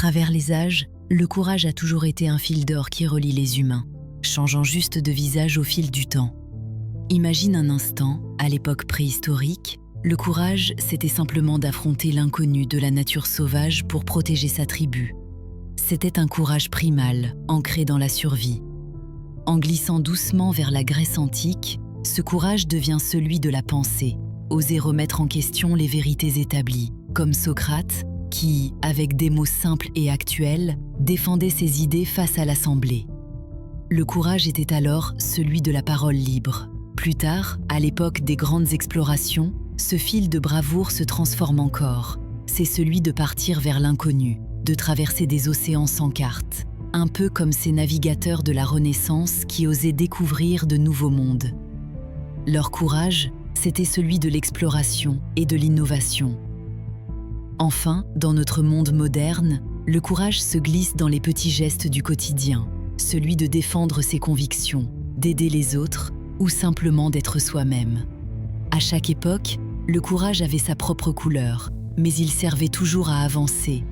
travers les âges, le courage a toujours été un fil d'or qui relie les humains, changeant juste de visage au fil du temps. Imagine un instant, à l'époque préhistorique, le courage, c'était simplement d'affronter l'inconnu de la nature sauvage pour protéger sa tribu. C'était un courage primal, ancré dans la survie. En glissant doucement vers la Grèce antique, ce courage devient celui de la pensée, oser remettre en question les vérités établies, comme Socrate, qui, avec des mots simples et actuels, défendait ses idées face à l'Assemblée. Le courage était alors celui de la parole libre. Plus tard, à l'époque des grandes explorations, ce fil de bravoure se transforme encore. C'est celui de partir vers l'inconnu, de traverser des océans sans carte, un peu comme ces navigateurs de la Renaissance qui osaient découvrir de nouveaux mondes. Leur courage, c'était celui de l'exploration et de l'innovation. Enfin, dans notre monde moderne, le courage se glisse dans les petits gestes du quotidien, celui de défendre ses convictions, d'aider les autres ou simplement d'être soi-même. À chaque époque, le courage avait sa propre couleur, mais il servait toujours à avancer,